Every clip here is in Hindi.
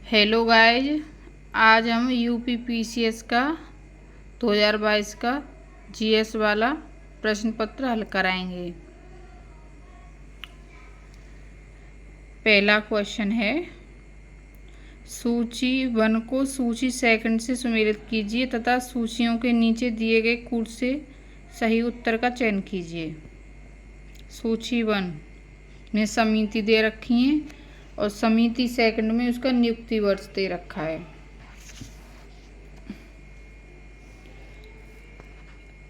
हेलो गाइज, आज हम यूपीपीसीएस का 2022 का जीएस वाला प्रश्न पत्र हल कराएंगे। पहला क्वेश्चन है, सूची 1 को सूची सेकंड से सुमेलित कीजिए तथा सूचियों के नीचे दिए गए कूट से सही उत्तर का चयन कीजिए। सूची 1 में समिति दे रखी है और समिति सेकंड में उसका नियुक्ति वर्ष दे रखा है।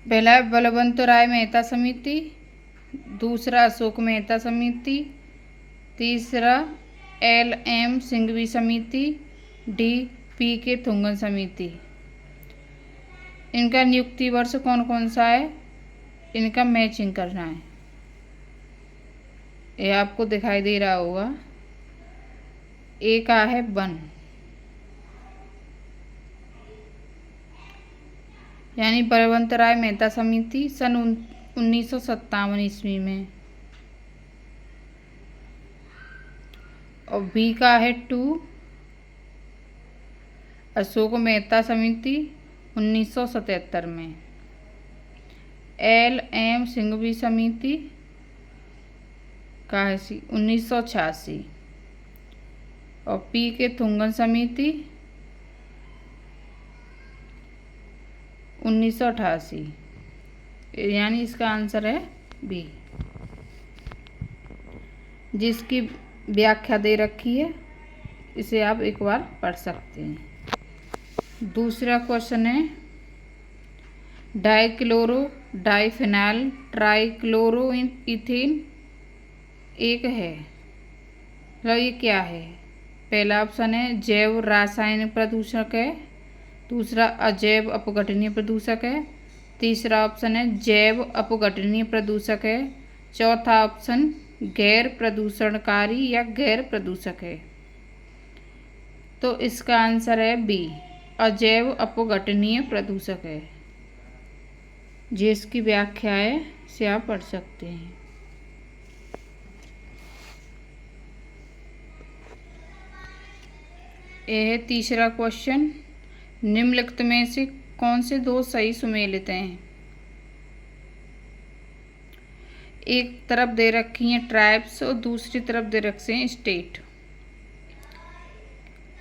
पहला है बलवंत राय मेहता समिति, दूसरा अशोक मेहता समिति, तीसरा LM सिंघवी समिति, D PK थुंगन समिति। इनका नियुक्ति वर्ष कौन कौन सा है, इनका मैचिंग करना है। ये आपको दिखाई दे रहा होगा। ए का है 1, यानी बलवंत राय मेहता समिति सन 1957 ईस्वी में। और बी का है 2, अशोक मेहता समिति 1977 में। LM सिंघवी समिति का है 1986 और PK थुंगन समिति 1988, यानी इसका आंसर है बी, जिसकी व्याख्या दे रखी है। इसे आप एक बार पढ़ सकते हैं। दूसरा क्वेश्चन है, डाइक्लोरो डाइफिनाइल ट्राइक्लोरो इथेन एक है, तो ये क्या है? पहला ऑप्शन है जैव रासायनिक प्रदूषक है, दूसरा अजैव अपघटनीय प्रदूषक है, तीसरा ऑप्शन है जैव अपघटनीय प्रदूषक है, चौथा ऑप्शन गैर प्रदूषणकारी या गैर प्रदूषक है। तो इसका आंसर है बी, अजैव अपघटनीय प्रदूषक है। जिसकी व्याख्या है से आप पढ़ सकते हैं। यह है तीसरा क्वेश्चन, निम्नलिखित में से कौन से दो सही सुमेलित हैं? एक तरफ दे रखी हैं ट्राइब्स और दूसरी तरफ दे रखे हैं स्टेट।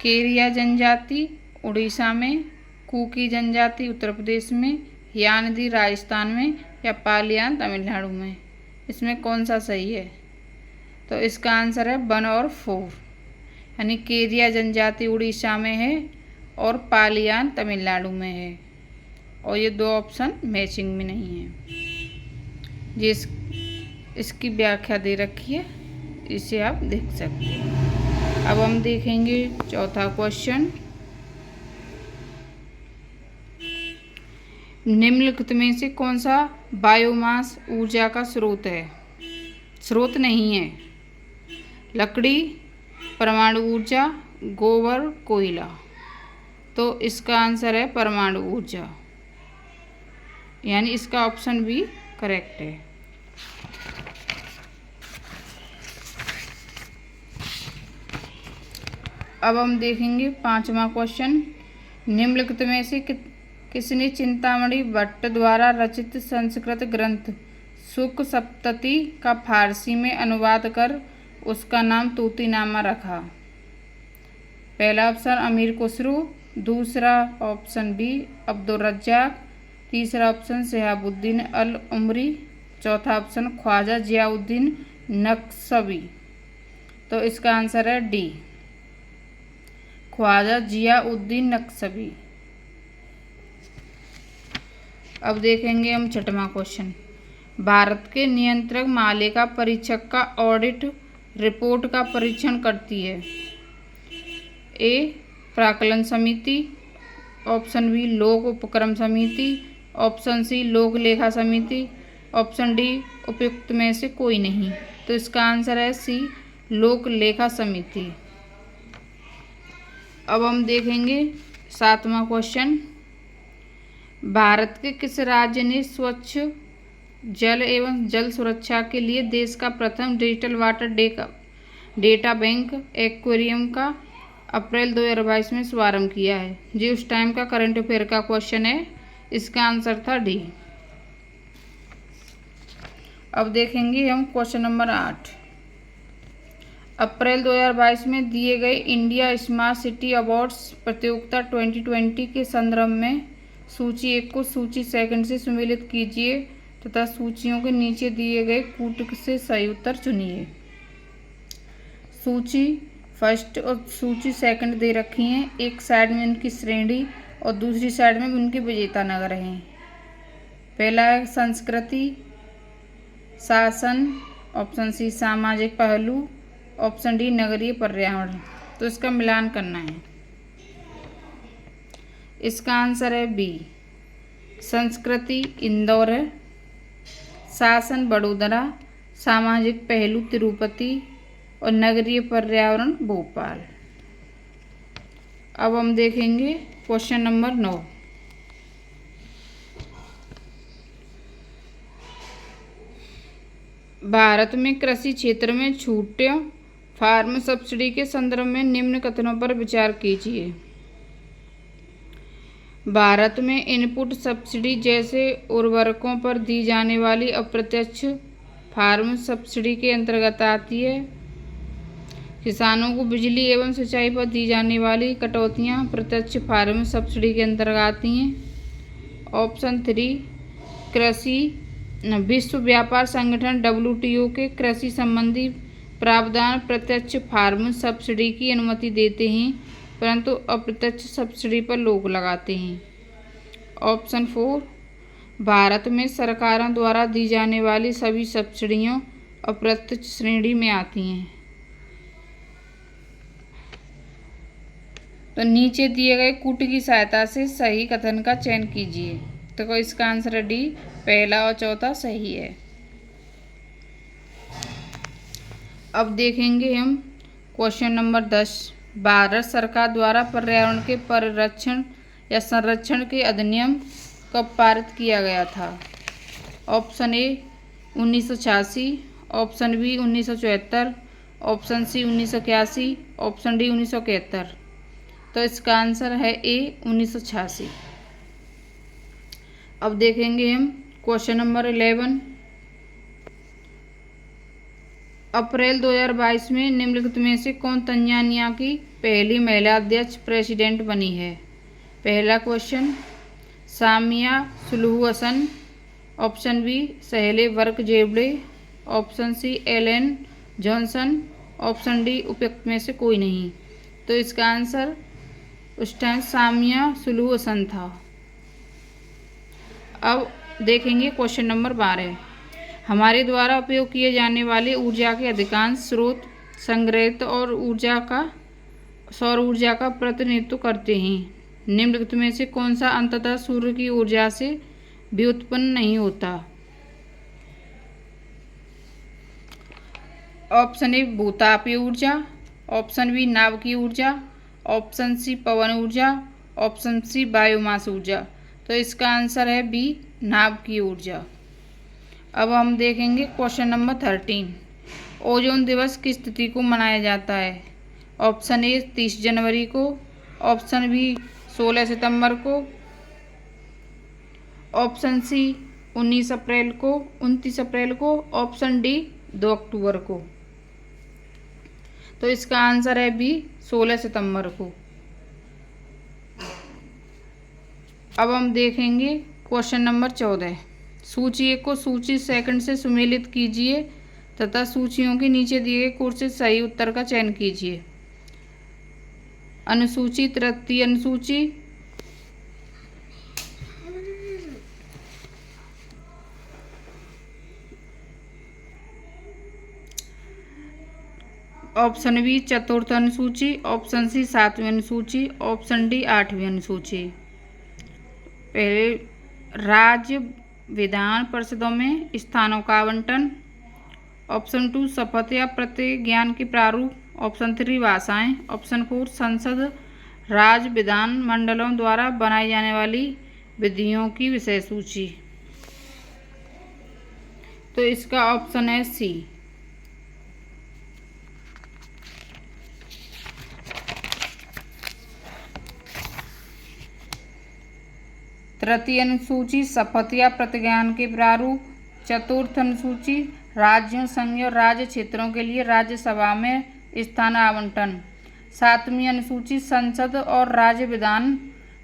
केरिया जनजाति उड़ीसा में, कुकी जनजाति उत्तर प्रदेश में, यानदी राजस्थान में या पालियान तमिलनाडु में। इसमें कौन सा सही है? तो इसका आंसर है 1 और 4, यानी केरिया जनजाति उड़ीसा में है और पालियान तमिलनाडु में है। और ये दो ऑप्शन मैचिंग में नहीं है। इसकी व्याख्या दे रखी है, इसे आप देख सकते हैं। अब हम देखेंगे चौथा क्वेश्चन, निम्नलिखित में से कौन सा बायोमास ऊर्जा का स्रोत है? स्रोत नहीं है। लकड़ी, परमाणु ऊर्जा, गोबर, कोयला। तो इसका आंसर है परमाणु ऊर्जा, यानी इसका ऑप्शन भी करेक्ट है। अब हम देखेंगे पांचवा क्वेश्चन, निम्नलिखित में से किसने चिंतामणि भट्ट द्वारा रचित संस्कृत ग्रंथ शुक सप्तति का फारसी में अनुवाद कर उसका नाम तूतीनामा रखा? पहला ऑप्शन अमीर खुसरो, दूसरा ऑप्शन बी अब्दुल रज्जाक, तीसरा ऑप्शन शिहाबुद्दीन अल उमरी, चौथा ऑप्शन ख्वाजा जियाउद्दीन नक्शबी। तो इसका आंसर है डी, ख्वाजा जियाउद्दीन नक्शबी। अब देखेंगे हम छठवां क्वेश्चन, भारत के नियंत्रक मालिका परीक्षक का ऑडिट रिपोर्ट का परीक्षण करती है? ए प्राक्कलन समिति, ऑप्शन बी लोक उपक्रम समिति, ऑप्शन सी लोक लेखा समिति, ऑप्शन डी उपयुक्त में से कोई नहीं। तो इसका आंसर है सी, लोक लेखा समिति। अब हम देखेंगे सातवां क्वेश्चन, भारत के किस राज्य ने स्वच्छ जल एवं जल सुरक्षा के लिए देश का प्रथम digital water data bank aquarium का अप्रैल 2022 में शुभारंभ किया है। जी उस टाइम का करंट अफेयर का क्वेश्चन है, इसका आंसर था डी। अब देखेंगे हम क्वेश्चन नंबर 8। अप्रैल 2022 में दिए गए इंडिया स्मार्ट सिटी अवार्ड्स प्रतियोगिता 2020 के संदर्भ में सूची 1 को सूची 2 से सुमेलित कीजिए तथा सूचियों के नीचे दिए गए कूट से सही उत्तर चुनिए। सूची फर्स्ट और सूची 2 दे रखी हैं, एक साइड में उनकी श्रेणी और दूसरी साइड में उनके विजेता नगर हैं। पहला है संस्कृति, शासन, ऑप्शन सी सामाजिक पहलू, ऑप्शन डी नगरीय पर्यावरण। तो इसका मिलान करना है। इसका आंसर है बी, संस्कृति इंदौर है, शासन बड़ोदरा, सामाजिक पहलू तिरुपति और नगरीय पर्यावरण भोपाल। अब हम देखेंगे क्वेश्चन नंबर 9। भारत में कृषि क्षेत्र में छूटों फार्म सब्सिडी के संदर्भ में निम्न कथनों पर विचार कीजिए। भारत में इनपुट सब्सिडी जैसे उर्वरकों पर दी जाने वाली अप्रत्यक्ष फार्म सब्सिडी के अंतर्गत आती है। किसानों को बिजली एवं सिंचाई पर दी जाने वाली कटौतियाँ प्रत्यक्ष फार्म सब्सिडी के अंतर्गत आती हैं। ऑप्शन 3 कृषि विश्व व्यापार संगठन WTO के कृषि संबंधी प्रावधान प्रत्यक्ष फार्म सब्सिडी की अनुमति देते हैं, परंतु अप्रत्यक्ष सब्सिडी पर रोक लगाते हैं। ऑप्शन 4 भारत में सरकारों द्वारा दी जाने वाली सभी सब्सिडियां अप्रत्यक्ष श्रेणी में आती हैं। तो नीचे दिए गए कूट की सहायता से सही कथन का चयन कीजिए। तो इसका आंसर है डी, पहला और चौथा सही है। अब देखेंगे हम क्वेश्चन नंबर 10। भारत सरकार द्वारा पर्यावरण के परिरक्षण या संरक्षण के अधिनियम कब पारित किया गया था? Option A 1986, option B 1974, option C 1981, option D 1971। तो इसका आंसर है ए 1986। अब देखेंगे हम क्वेश्चन नंबर 11। अप्रैल 2022 में निम्नलिखित में से कौन तंजानिया की पहली महिला अध्यक्ष प्रेसिडेंट बनी है? पहला question Samia Suluhu Hassan, option B Sahle Work Zewde, option C Ellen Johnson, option D उपयुक्त में से कोई नहीं। तो इसका आंसर उस टाइम सामिया सुलुहु हसन था। अब देखेंगे क्वेश्चन नंबर 12। हमारे द्वारा उपयोग किए जाने वाले ऊर्जा के अधिकांश स्रोत संग्रहित और सौर ऊर्जा का प्रतिनिधित्व करते हैं। निम्नलिखित में से कौन सा अंततः सूर्य की ऊर्जा से व्युत्पन्न नहीं होता? ऑप्शन ए भूतापीय ऊर्जा, ऑप्शन बी नाभिकीय ऊर्जा, ऑप्शन सी पवन ऊर्जा, ऑप्शन सी बायोमास ऊर्जा। तो इसका आंसर है बी नाभिकीय ऊर्जा। अब हम देखेंगे क्वेश्चन नंबर 13। ओजोन दिवस किस तिथि को मनाया जाता है? ऑप्शन ए 30 जनवरी को, ऑप्शन बी 16 सितंबर को, ऑप्शन सी 29 अप्रैल को, ऑप्शन डी 2 अक्टूबर को। तो इसका आंसर है बी 16 सितंबर को। अब हम देखेंगे क्वेश्चन नंबर 14। सूची 1 को सूची 2 से सुमेलित कीजिए तथा सूचियों के नीचे दिए गए कोड से सही उत्तर का चयन कीजिए। अनुसूची तृतीय अनुसूची, ऑप्शन बी चतुर्थ अनुसूची, ऑप्शन सी 7वीं अनुसूची, ऑप्शन डी 8वीं अनुसूची। पहले राज्य विधान परिषदों में स्थानों का आवंटन, ऑप्शन 2 शपथ या प्रतिज्ञान के प्रारूप, ऑप्शन 3 भाषाएं, ऑप्शन 4 संसद राज्य विधान मंडलों द्वारा बनाई जाने वाली विधियों की विषय सूची। तो इसका ऑप्शन है सी। तृतीय अनुसूची शपथ या प्रतिज्ञान के प्रारूप। चतुर्थ अनुसूची राज्यों, संघ और राज्य क्षेत्रों के लिए राज्यसभा में स्थान आवंटन। सातवीं अनुसूची संसद और राज्य विधान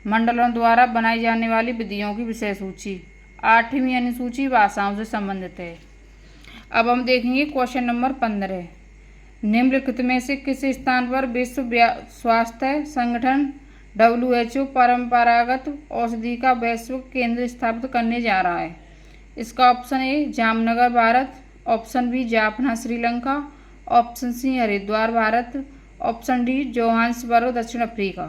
मंडलों द्वारा बनाई जाने वाली विधियों की विषय सूची। आठवीं अनुसूची भाषाओं से संबंधित है। अब हम देखेंगे क्वेश्चन नंबर 15। निम्नलिखित में से किस स्थान पर विश्व स्वास्थ्य संगठन WHO परंपरागत औषधि का वैश्विक केंद्र स्थापित करने जा रहा है? इसका option A Jamnagar Bharat, option B Jaffna Sri Lanka, option C Haridwar Bharat, option D Johannesburg दक्षिण अफ्रीका।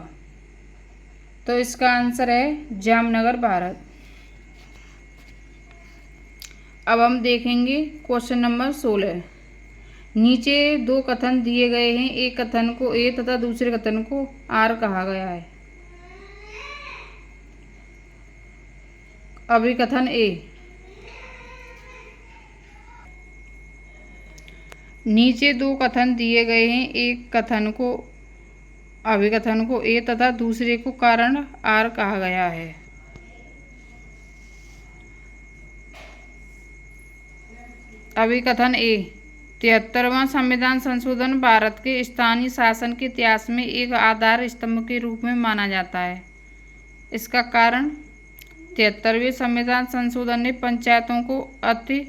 तो इसका आंसर है जामनगर भारत। अब हम देखेंगे क्वेश्चन नंबर 16। नीचे दो कथन दिए गए हैं, एक कथन को ए तथा दूसरे कथन को आर कहा गया है। अभिकथन ए। नीचे दो कथन दिए गए हैं, एक कथन को अभिकथन को ए तथा दूसरे को कारण आर कहा गया है। अभिकथन ए। 73वां संविधान संशोधन भारत के स्थानीय शासन के इतिहास में एक आधार स्तंभ के रूप में माना जाता है। इसका कारण 73वें संविधान संशोधन ने पंचायतों को अति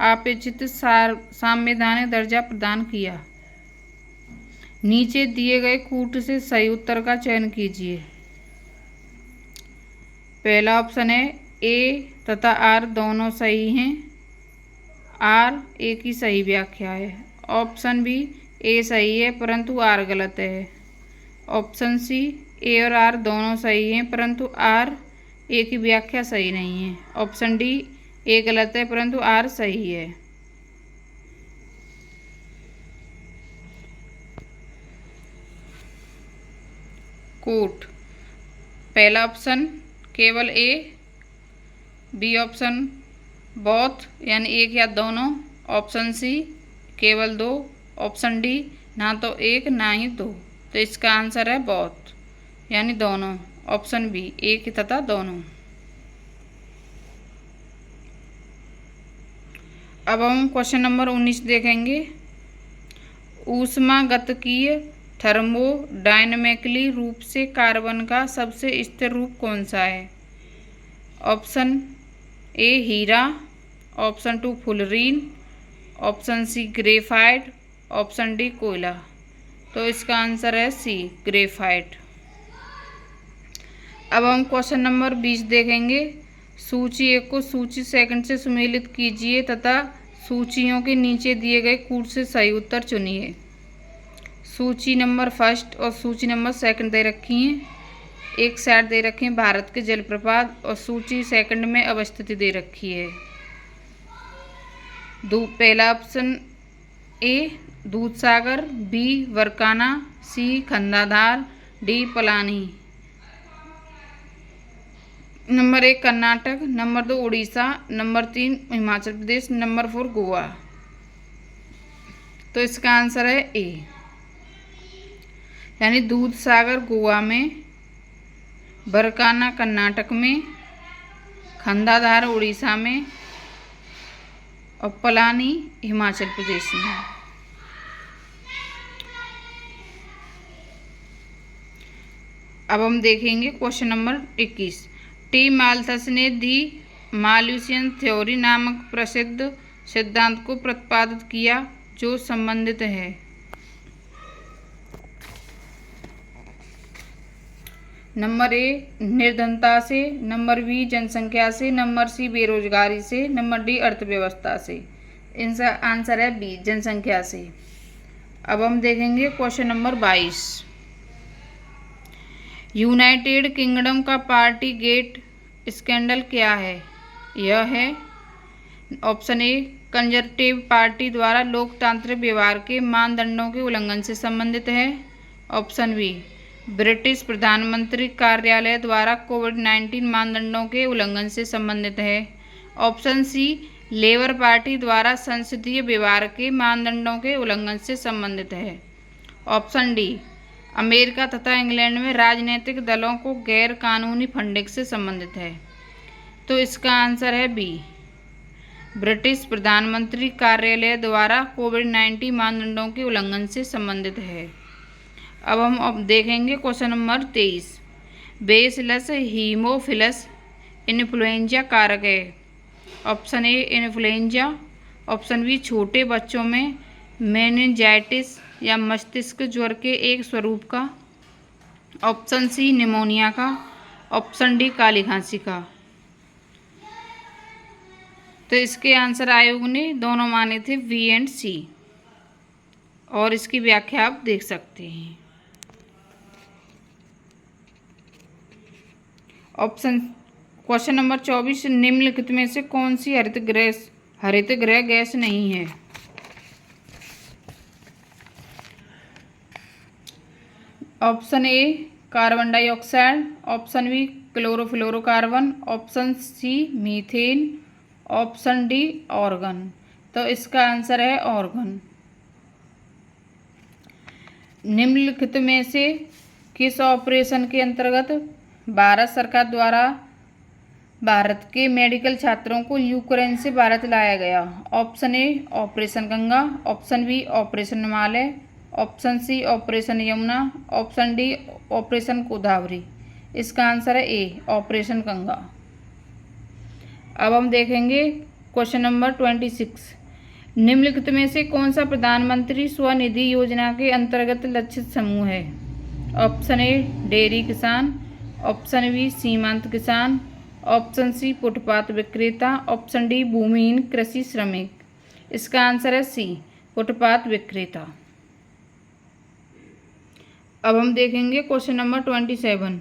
अपेक्षित संवैधानिक दर्जा प्रदान किया। नीचे दिए गए कूट से सही उत्तर का चयन कीजिए। पहला ऑप्शन है ए तथा आर दोनों सही हैं, आर ए की सही व्याख्या है। ऑप्शन बी ए सही है परंतु आर गलत है। ऑप्शन सी ए और आर दोनों सही हैं परंतु आर ए की व्याख्या सही नहीं है। ऑप्शन डी ए गलत है परंतु आर सही है। कोट। पहला ऑप्शन केवल ए, बी ऑप्शन बोथ यानी एक या दोनों, ऑप्शन सी केवल दो, ऑप्शन डी ना तो एक ना ही दो। तो इसका आंसर है बोथ यानी दोनों, ऑप्शन बी एक तथा दोनों। अब हम क्वेश्चन नंबर 19 देखेंगे। ऊष्मागतिकीय थर्मोडायनेमिकली रूप से कार्बन का सबसे स्थिर रूप कौन सा है? ऑप्शन ए हीरा, option 2 fullerene, option C graphite, option D कोयला। तो इसका आंसर है सी ग्रेफाइट। अब हम क्वेश्चन नंबर 20 देखेंगे। सूची 1 को सूची सेकंड से सुमेलित कीजिए तथा सूचियों के नीचे दिए गए कूट से सही उत्तर चुनिए। सूची नंबर फर्स्ट और सूची नंबर सेकंड दे रखी हैं। एक साइड दे रखे हैं भारत के जलप्रपात और सूची सेकंड में अवस्थिति दे रखी है। पहला option A Dudhsagar, B Varkana, C Khandadhar, D Palani. Number 1 Karnataka, number 2 Orissa, number 3 Himachal Pradesh, number 4 Goa. तो इसका आंसर है ए यानी दूधसागर गोवा में, बरकाना कर्नाटक में, खंडाधार उड़ीसा में और पलानी हिमाचल प्रदेश में। अब हम देखेंगे क्वेश्चन नंबर 21। टी माल्थस ने दी माल्थुसियन थ्योरी नामक प्रसिद्ध सिद्धांत को प्रतिपादित किया जो संबंधित है। नंबर ए निर्धनता से, नंबर बी जनसंख्या से, नंबर सी बेरोजगारी से, नंबर डी अर्थव्यवस्था से। इनका आंसर है बी जनसंख्या से। अब हम देखेंगे क्वेश्चन नंबर 22। यूनाइटेड किंगडम का पार्टी गेट स्कैंडल क्या है? यह है ऑप्शन ए कंजर्वेटिव पार्टी द्वारा लोकतांत्रिक व्यवहार के मानदंडों के उल्लंघन से संबंधित है। ऑप्शन बी ब्रिटिश प्रधानमंत्री कार्यालय द्वारा कोविड-19 मानदंडों के उल्लंघन से संबंधित है। ऑप्शन सी लेबर पार्टी द्वारा संसदीय व्यवहार के मानदंडों के उल्लंघन से संबंधित है। ऑप्शन डी अमेरिका तथा इंग्लैंड में राजनीतिक दलों को गैर कानूनी फंडिंग से संबंधित है। तो इसका आंसर है बी, ब्रिटिश प्रधानमंत्री कार्यालय द्वारा कोविड-19 मानदंडों के उल्लंघन से संबंधित है। अब देखेंगे question number 23। Bacillus haemophilus influenza कारक है। Option A influenza, option B छोटे बच्चों में मेनिंजाइटिस या मस्तिष्क ज्वर के एक स्वरूप का, ऑप्शन सी निमोनिया का, ऑप्शन डी काली खांसी का। तो इसके आंसर आयोग ने दोनों माने थे बी एंड सी, और इसकी व्याख्या आप देख सकते हैं। ऑप्शन क्वेश्चन नंबर 24, निम्नलिखित में से कौन सी हरित गृह गैस नहीं है। Option A carbon dioxide, option B chlorofluorocarbon, option C methane, option D argon. तो इसका आंसर है ऑर्गन। निम्नलिखित में से किस ऑपरेशन के अंतर्गत भारत सरकार द्वारा भारत के मेडिकल छात्रों को यूक्रेन से भारत लाया गया। Option A operation Ganga, option B operation Himalaya, option C operation Yamuna, option D operation Godavari. इसका आंसर है ए ऑपरेशन गंगा। अब हम देखेंगे क्वेश्चन नंबर 26। निम्नलिखित में से कौन सा प्रधानमंत्री स्वनिधि योजना के अंतर्गत लक्षित समूह है। ऑप्शन ए डेयरी किसान, ऑप्शन बी सीमांत किसान, ऑप्शन सी फुटपाथ विक्रेता, ऑप्शन डी भूमिहीन कृषि श्रमिक। इसका आंसर है सी फुटपाथ विक्रेता। अब हम देखेंगे क्वेश्चन नंबर 27।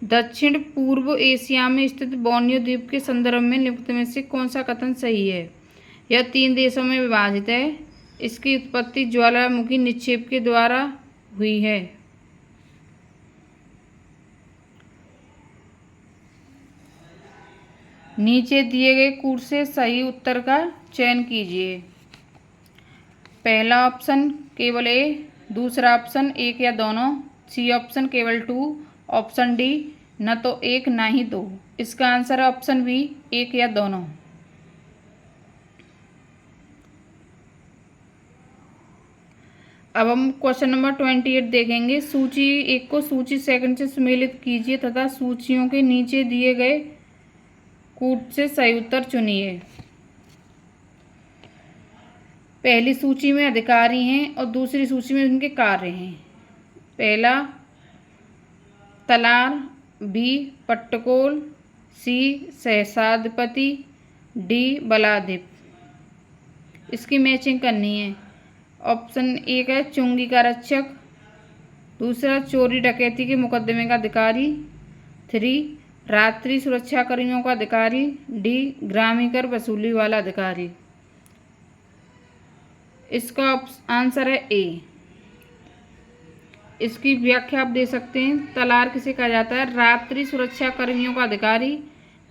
दक्षिण पूर्व एशिया में स्थित बोर्नियो द्वीप के संदर्भ में निम्नलिखित में से कौन सा कथन सही है। यह 3 देशों में विभाजित है। इसकी उत्पत्ति ज्वालामुखी निक्षेप के द्वारा हुई है। नीचे दिए गए कूट से सही उत्तर का चयन कीजिए। पहला ऑप्शन केवल ए, दूसरा ऑप्शन एक या दोनों, सी ऑप्शन केवल 2, ऑप्शन डी न तो एक ना ही 2। इसका आंसर है ऑप्शन बी एक या दोनों। अब हम क्वेश्चन नंबर 28 देखेंगे। सूची 1 को सूची सेकंड से सम्मिलित कीजिए तथा सूचियों के नीचे दिए गए कूट से सही उत्तर चुनिए। पहली सूची में अधिकारी हैं और दूसरी सूची में उनके कार्य हैं। पहला तलार, बी पट्टकोल, सी सहसाधिपति, डी बलाधिप। इसकी मैचिंग करनी है। ऑप्शन एक है चुंगी का रक्षक, दूसरा चोरी डकैती के मुकदमे का अधिकारी, 3 रात्रि सुरक्षा कर्मियों का अधिकारी, डी ग्रामीण कर वसूली वाला अधिकारी। इसका आंसर है ए। इसकी व्याख्या आप दे सकते हैं। तलार किसे कहा जाता है, रात्रि सुरक्षा कर्मियों का अधिकारी,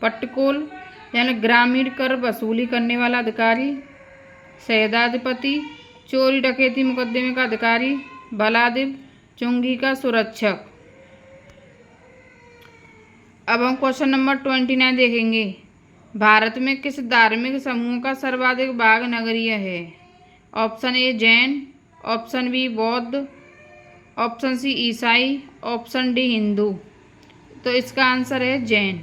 पट्टकोल यानी ग्रामीण कर वसूली करने वाला अधिकारी, सहदाधिपति चोरी डकैती मुकदमे का अधिकारी, बलाधिप चुंगी का सुरक्षक। अब हम क्वेश्चन नंबर 29 देखेंगे। भारत में किस धार्मिक समूह का सर्वाधिक भाग नगरीय है। Option A Jain, option B Bauddh, option C ईसाई, ऑप्शन डी हिंदू। तो इसका आंसर है जैन।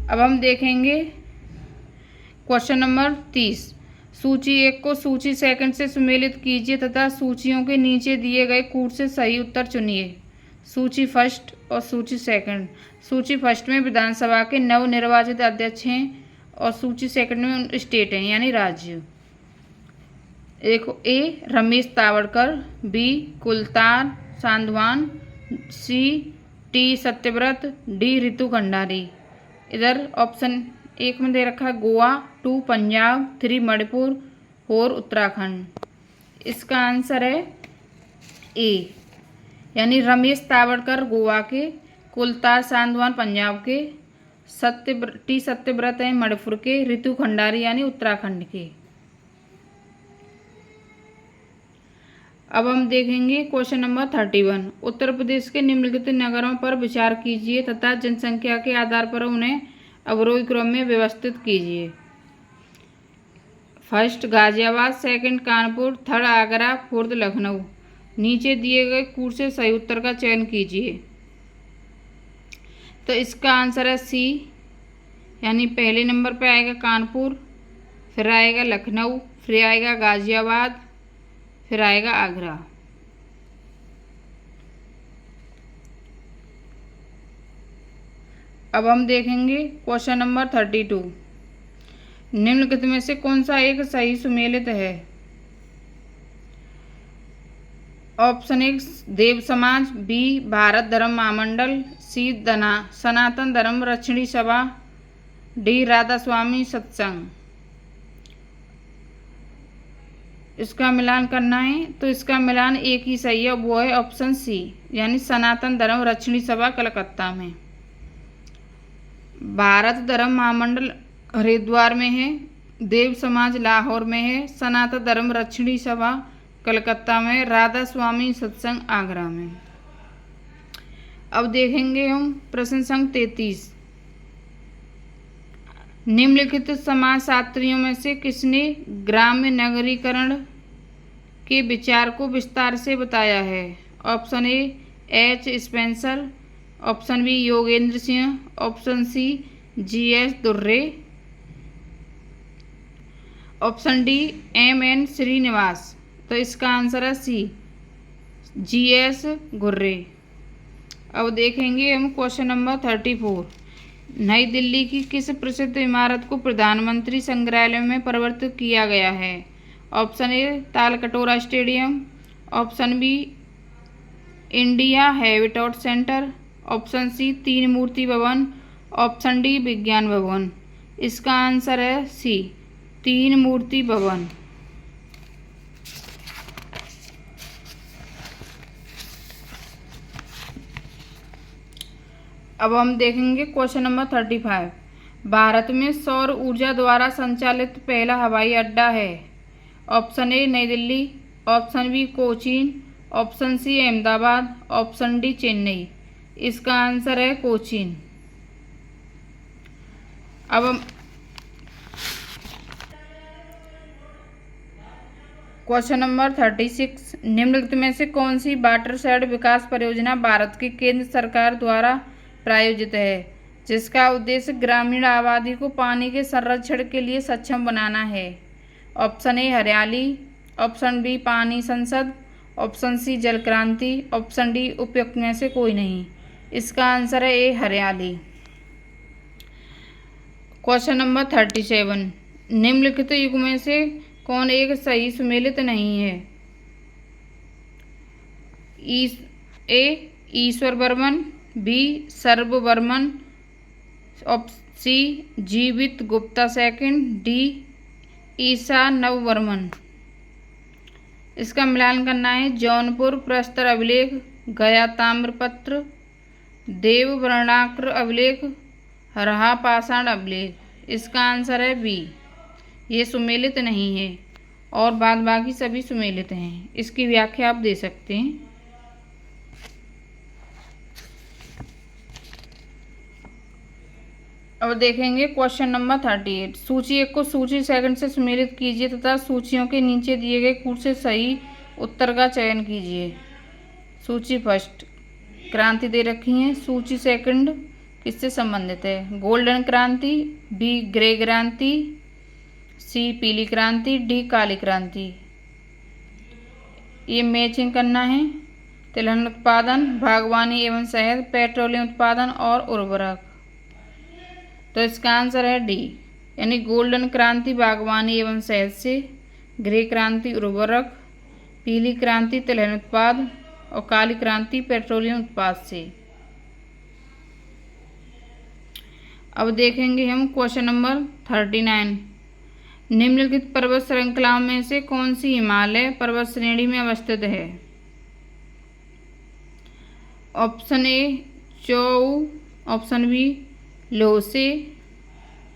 अब हम देखेंगे क्वेश्चन नंबर 30। सूची 1 को सूची सेकंड से सम्मिलित कीजिए तथा सूचियों के नीचे दिए गए कूट से सही उत्तर चुनिए। सूची फर्स्ट और सूची सेकंड। सूची फर्स्ट में विधानसभा के नवनिर्वाचित अध्यक्ष हैं और सूची सेकंड में स्टेट हैं यानी राज्य। देखो A Ramesh Tawadkar, B Kultar Sandhwan, C T Satyavrat, D Ritu Khanduri. इधर ऑप्शन 1 में दे रखा है गोवा, 2 पंजाब, 3 मणिपुर, 4 उत्तराखंड। इसका आंसर है ए यानी रमेश तावड़कर गोवा के, कुलतार सांधवान पंजाब के, टी सत्यव्रत हैं मणिपुर के, रितु खंडारी यानी उत्तराखंड के। अब हम देखेंगे क्वेश्चन नंबर 31। उत्तर प्रदेश के निम्नलिखित नगरों पर विचार कीजिए तथा जनसंख्या के आधार पर उन्हें अवरोही क्रम में व्यवस्थित कीजिए। First Ghaziabad, second Kanpur, third Agra, fourth Lucknow. नीचे दिए गए कूट से सही उत्तर का चयन कीजिए। तो इसका आंसर है सी, यानी पहले नंबर पे आएगा कानपुर, फिर आएगा लखनऊ, फिर आएगा गाजियाबाद, फिर आएगा आगरा। अब हम देखेंगे क्वेश्चन नंबर 32। निम्नलिखित में से कौन सा एक सही सुमेलित है? ऑप्शन ए देव समाज, बी भारत धर्म महामंडल, सी सनातन धर्म रक्षणी सभा, डी राधा स्वामी सत्संग। इसका मिलान करना है, तो इसका मिलान एक ही सही है, वो है ऑप्शन सी, यानी सनातन धर्म रक्षणी सभा कलकत्ता में। भारत धर्म महामंडल हरिद्वार में है, देव समाज लाहौर में है, सनातन धर्म रक्षणी सभा कलकत्ता में, राधा स्वामी सत्संग आगरा में। अब देखेंगे हम प्रश्न संख्या 33। निम्नलिखित समाजशास्त्रियों में से किसने ग्राम्य नगरीकरण के विचार को विस्तार से बताया है? Option A H Spencer, option B Yogendra Singh, option C G S. Ghurye, option D M N. Srinivas. तो इसका आंसर है सी, जी.एस. गुर्रे। अब देखेंगे हम क्वेश्चन नंबर 34। नई दिल्ली की किस प्रसिद्ध इमारत को प्रधानमंत्री संग्रहालय में परिवर्तित किया गया है? Option A Talkatora stadium, option B India habitat centre, option C Teen Murti भवन, ऑप्शन डी विज्ञान भवन। इसका आंसर है सी, तीन मूर्ति भवन। अब हम देखेंगे क्वेश्चन नंबर 35। भारत में सौर ऊर्जा द्वारा संचालित पहला हवाई अड्डा है? Option A Nai Delhi, option B Cochin, option C Ahmedabad, option D Chennai. इसका आंसर है कोचीन। अब हम क्वेश्चन नंबर 36। निम्नलिखित में से कौन सी वाटरशेड विकास परियोजना भारत की केंद्र सरकार द्वारा प्रायोजित है, जिसका उद्देश्य ग्रामीण आबादी को पानी के संरक्षण के लिए सक्षम बनाना है? ऑप्शन ए हरियाली, ऑप्शन बी पानी संसद, ऑप्शन सी जल क्रांति, ऑप्शन डी उपयुक्त में से कोई नहीं। इसका आंसर है ए हरियाली। Question number 37। निम्नलिखित युग में से कौन एक सही सुमेलित नहीं है? ए ईश्वर वर्मन, बी सर्ववर्मन, सी जीवित गुप्ता सेकंड, डी ईसा नववर्मन। इसका मिलान करना है। जौनपुर प्रस्तर अभिलेख, गया ताम्रपत्र, देव वर्णाक्र अभिलेख, हरहा पाषाण अभिलेख। इसका आंसर है बी, ये सुमेलित नहीं है और बाद बाकी सभी सुमेलित हैं। इसकी व्याख्या आप दे सकते हैं। अब देखेंगे क्वेश्चन नंबर 38। सूची 1 को सूची सेकंड से सुमेलित कीजिए तथा सूचियों के नीचे दिए गए कूट से सही उत्तर का चयन कीजिए। सूची फर्स्ट क्रांति दे रखी है, सूची सेकंड किससे संबंधित है? गोल्डन क्रांति, बी ग्रे क्रांति, सी पीली क्रांति, डी काली क्रांति। ये मैचिंग करना है। तिलहन उत्पादन, बागवानी एवं शहद, पेट्रोलियम उत्पादन और उर्वरक। तो इसका आंसर है डी, यानी गोल्डन क्रांति बागवानी एवं शहद से, ग्रे क्रांति उर्वरक, पीली क्रांति तिलहन उत्पाद और काली क्रांति पेट्रोलियम उत्पाद से। अब देखेंगे हम क्वेश्चन नंबर 39। निम्नलिखित पर्वत श्रृंखलाओं में से कौन सी हिमालय पर्वत श्रेणी में अवस्थित है? ऑप्शन ए चोऊ, ऑप्शन बी लोसे,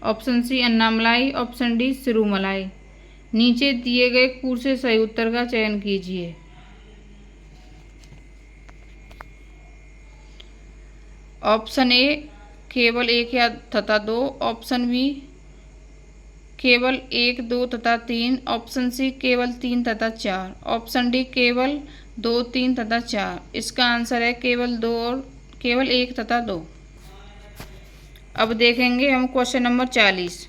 option C Annamalai, option D Sirumalai. नीचे दिए गए कूट से सही उत्तर का चयन कीजिए। ऑप्शन ए केवल 1 या तथा 2, ऑप्शन बी केवल 1, 2 तथा 3, ऑप्शन सी केवल 3 तथा 4, ऑप्शन डी केवल 2, 3 तथा 4। इसका आंसर है केवल 2 और केवल 1 तथा 2। अब देखेंगे हम क्वेश्चन नंबर 40।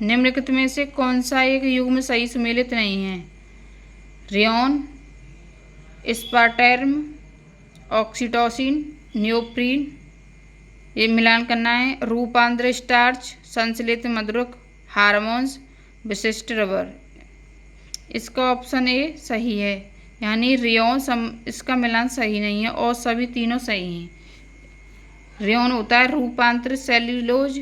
निम्नलिखित में से कौन सा एक युग्म सही सुमेलित नहीं है? Rayon, aspartame, oxytocin, neoprene. ये मिलान करना है। रूपांतर स्टार्च, संश्लेषित मधुरक, हार्मोन्स, विशिष्ट रबर। इसका ऑप्शन ए सही है, यानी रेयॉन इसका मिलान सही नहीं है और सभी तीनों सही हैं। रेयॉन होता है रूपांतरित सेल्यूलोज,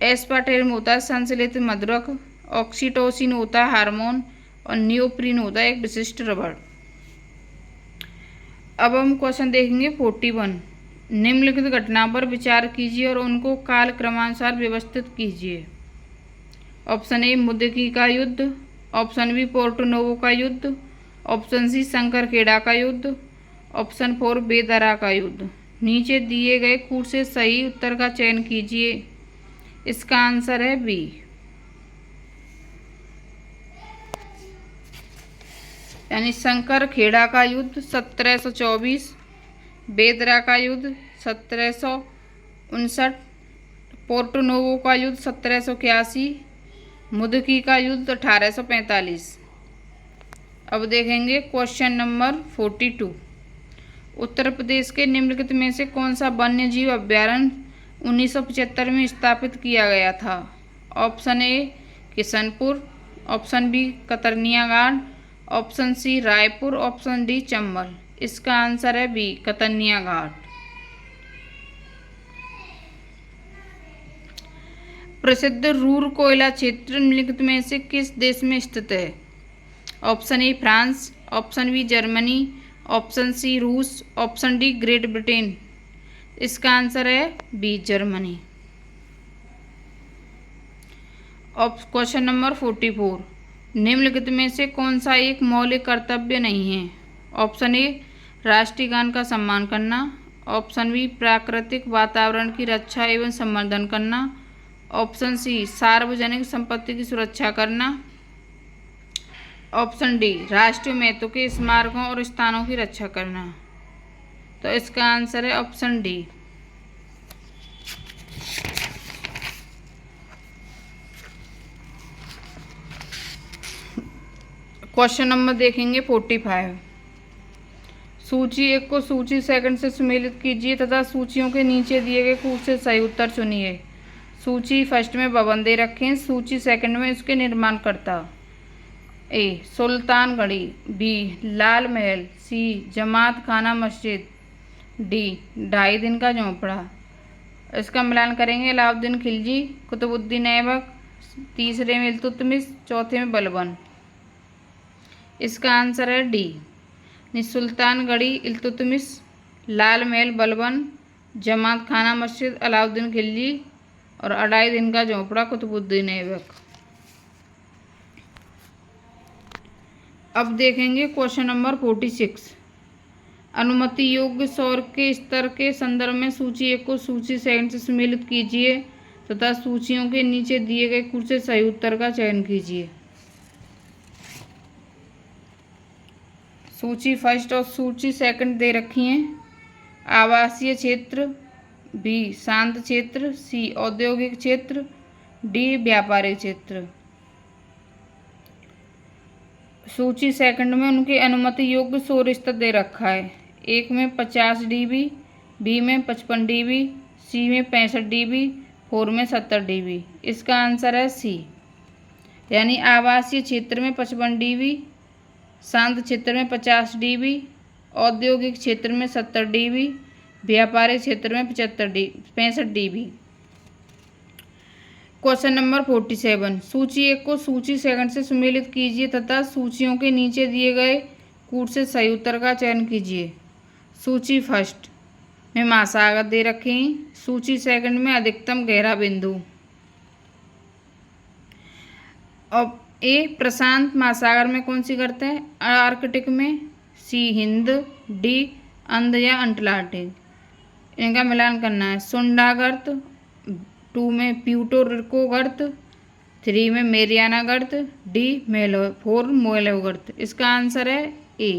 एस्पार्टेम होता है संश्लेषित मधुरक, ऑक्सीटोसिन होता है हार्मोन और नियोप्रीन होता है एक विशिष्ट रबर। अब हम क्वेश्चन देखेंगे 41। निम्नलिखित घटना पर विचार कीजिए और उनको काल क्रमानुसार व्यवस्थित कीजिए। ऑप्शन ए मुद्दकी का युद्ध, ऑप्शन बी पोर्टो नोवो का युद्ध, ऑप्शन सी शंकरखेड़ा का युद्ध, ऑप्शन 4 बेदरा का युद्ध। नीचे दिए गए कूट से सही उत्तर का चयन कीजिए। इसका आंसर है बी। यानी शंकरखेड़ा का युद्ध 1724, बेदरा का युद्ध 1759, पोर्टो नोवो का युद्ध 1781, मुद्दकी का युद्ध 1845। अब देखेंगे क्वेश्चन नंबर 42। उत्तर प्रदेश के निम्नलिखित में से कौन सा वन्य जीव अभ्यारण्य 1975 में स्थापित किया गया था? Option A Kishanpur, option B Katarnia Ghat, option C Raipur, option D Chambal. इसका आंसर है बी कतरनिया घाट। प्रसिद्ध रूर कोयला क्षेत्र निम्नलिखित में से किस देश में स्थित है? Option A France, option B Germany, option C रूस, ऑप्शन डी ग्रेट ब्रिटेन। इसका आंसर है बी जर्मनी। Question number 44। निम्नलिखित में से कौन सा एक मौलिक कर्तव्य नहीं है? ऑप्शन ए राष्ट्रीय गान का सम्मान करना, ऑप्शन बी प्राकृतिक वातावरण की रक्षा एवं संवर्धन करना, ऑप्शन सी सार्वजनिक संपत्ति की सुरक्षा करना, ऑप्शन डी राष्ट्रीय महत्व के स्मारकों और स्थानों की रक्षा करना। तो इसका आंसर है ऑप्शन डी। क्वेश्चन नंबर देखेंगे 45। सूची 1 को सूची सेकंड से सुमेलित कीजिए तथा सूचियों के नीचे दिए गए कूट से सही उत्तर चुनिए। सूची फर्स्ट में भवन दे रखें, सूची सेकंड में इसके निर्माणकर्ता। ए सुल्तानगढ़ी, बी लाल महल, सी जमात खाना मस्जिद, डी 2.5 दिन का झोंपड़ा। इसका मिलान करेंगे। अलाउद्दीन खिलजी, कुतुबुद्दीन ऐबक, तीसरे में इल्तुतमिश, चौथे में बलबन। इसका आंसर है डी। सुल्तानगढ़ी, इल्तुतमिश, लाल महल, बलबन, जमात खाना मस्जिद, अलाउद्दीन खिलजी और 2.5 दिन का झोंपड़ा कुतुबुद्दीन ऐबक। अब देखेंगे क्वेश्चन नंबर 46। अनुमति योग्य सौर के स्तर के संदर्भ में सूची 1 को सूची सेकंड से सुमेलित कीजिए तथा सूचियों के नीचे दिए गए कूट से सही उत्तर का चयन कीजिए। सूची फर्स्ट और सूची सेकंड दे रखी हैं। आवासीय क्षेत्र, बी शांत क्षेत्र, सी औद्योगिक क्षेत्र, डी व्यापारिक क्षेत्र। सूची सेकंड में उनके अनुमति योग्य सौर स्तर दे रखा है। 1 में 50 dB, बी में 55 dB, सी में 65 dB, 4 में 70 dB। इसका आंसर है सी। यानी आवासीय क्षेत्र में 55 dB, शांत क्षेत्र में 50 dB, औद्योगिक क्षेत्र में 70 dB, व्यापारिक क्षेत्र में 65 dB। Question number 47। सूची 1 को सूची सेकंड से सुमेलित कीजिए तथा सूचियों के नीचे दिए गए कूट से सही उत्तर का चयन कीजिए। सूची फर्स्ट में महासागर दे रखे हैं। सूची सेकंड में अधिकतम गहरा बिंदु। और ए प्रशांत महासागर में कौन सी करते हैं? आर्कटिक में, सी हिंद, डी अंध या अंटार्कटिक। इनका मिलान करना है। सुंडा गर्त, 2 में प्यूर्टो रिको गर्त, 3 में मेरियाना गर्त, D 4 मोएलो गर्त। इसका आंसर है ए।